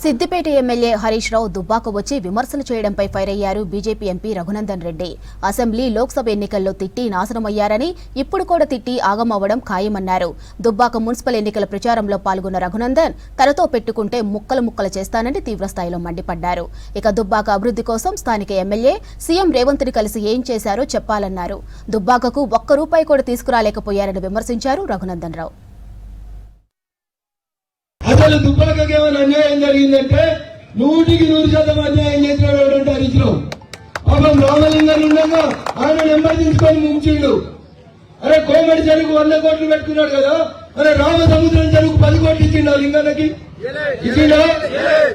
Siddipet MLA Harish Rao Dubbaka వచ్చి విమర్శలు చేయడంపై ఫైర్ అయ్యారు BJP MP Raghunandan Reddy. Assembly Lok Sabha ఎన్నికల్లో తిట్టి నాశనమయ్యారని ఇప్పుడు కూడా తిట్టి ఆగమవ్వడం ఖాయమన్నారు. దుబ్బాక మున్సిపల్ ఎన్నికల ప్రచారంలో పాల్గొన్న రఘునందన్ తనతో పెట్టుకుంటే ముక్కలు ముక్కలు చేస్తానని తీవ్రస్థాయిలో మండిపడ్డారు. ఇక దుబ్బాక అభివృద్ధి కోసం స్థానిక ఎమ్మెల్యే సీఎం రేవంత్ ని కలిసి ఏం చేశారో చెప్పాలన్నారు. దుబ్బాకకు ఒక్క రూపాయి కూడా తీసుకురాలేకపోయారని విమర్శించారు రఘునందన్ రావు. అసలు దుబ్బాకకి ఏమైనా అన్యాయం జరిగిందంటే 100% అన్యాయం చేసినాడు హరీష్ రావు. పాపం రామలింగాన్ని ఉండగా ఆయన నెంబర్ తీసుకొని ముంచిండు. అరే కోమడి చెరుకు 100 కోట్లు పెట్టుకున్నాడు కదా, అరే రామసముద్రం చెరుకు 10 కోట్లు ఇచ్చిండా లింగానికి?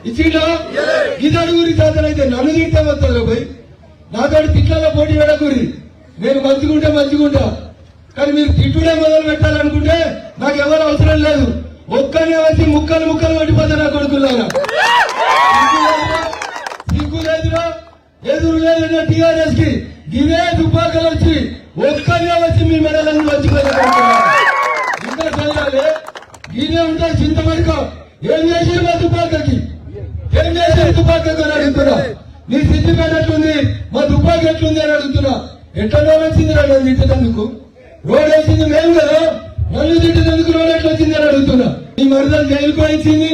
ఇచ్చిండా? గిదాడు గురి చేతనైతే నన్ను తింటే వస్తుంది పోయి నాతో తిట్లలో పోటీ పెడకూరి. నేను మంచిగుంటా, కానీ మీరు తిట్టుడే మొదలు పెట్టాలనుకుంటే నాకు ఎవరు అవసరం లేదు. ఒక్కనే వచ్చి ముక్కలు కొట్టిపోతా నా కొడుకులారా. సిగ్గు లేదురా, ఎదురు లేదన్న టీఆర్ఎస్ కి ఇదే దుబ్బాకలు వచ్చి ఒక్కనే వచ్చి మీ మెడలను వచ్చిపోయారు. ఇంకా చదవాలి ఇదే ఉంటాయి చింతమరిక. ఏం చేసి మా దుబ్బాకకి ఏం చేసి దుబ్బాకకు అని అడుగుతున్నా. నీ సిద్దిపేట ఎట్లుంది, మా దుబ్బాక ఎట్లుంది అని అడుగుతున్నా. ఎట్లా వచ్చింది రా నన్ను తిట్టేందుకు? రోడ్ వేసింది మేము కదా, నన్ను తిట్టేందుకు రోడ్ ఎట్లా వచ్చింది అని అడుగుతున్నా. నీ మరదలు జైలుకు వచ్చింది,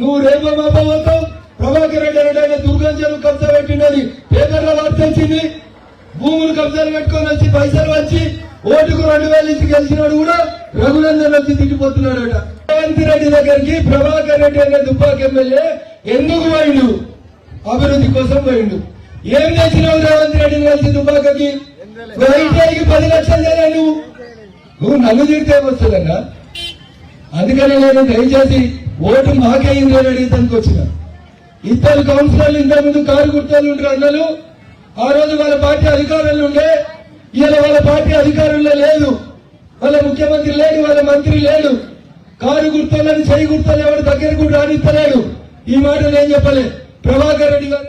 నువ్వు రేపో మాపో పోతావు. ప్రభాకర్ రెడ్డి అంటే దుర్గం చెరువు కబ్జా పెట్టిండని పేపర్లో వార్త వచ్చింది. భూములు కబ్జాలు పెట్టుకొని వచ్చి పైసలు వచ్చి ఓటుకు 2000 ఇచ్చి గెలిచినాడు కూడా రఘునందన్ వచ్చి తిట్టిపోతున్నాడట. రేవంత్ రెడ్డి దగ్గరికి ప్రభాకర్ రెడ్డి అనే దుబ్బాక ఎమ్మెల్యే ఎందుకు పోయిండు? అభివృద్ధి కోసం పోయిండు. ఏం చేసినావు రేవంత్ రెడ్డిని కలిసి దుబ్బాకకి? ఐటీఐకి 10 లక్షలు చేయలే. నువ్వు నన్ను తిడితే వస్తుందన్నా. అందుకని నేను దయచేసి ఓటు మాకేయింది అని అడిగేదానికి వచ్చిన. ఇద్దరు కౌన్సిలర్లు ఇంతకుముందు కారు గుర్తాలు ఉంటారు అన్నలు. ఆ రోజు వాళ్ళ పార్టీ అధికారంలో ఉండే, ఇవాళ వాళ్ళ పార్టీ అధికారంలో లేదు. వాళ్ళ ముఖ్యమంత్రి లేడు, వాళ్ళ మంత్రి లేడు. కారు గుర్తాలని చేయి గుర్తాలు ఎవరు దగ్గర కూడా రానిస్తలేడు. ఈ మాట నేను చెప్పలే, ప్రభాకర్ రెడ్డి గారు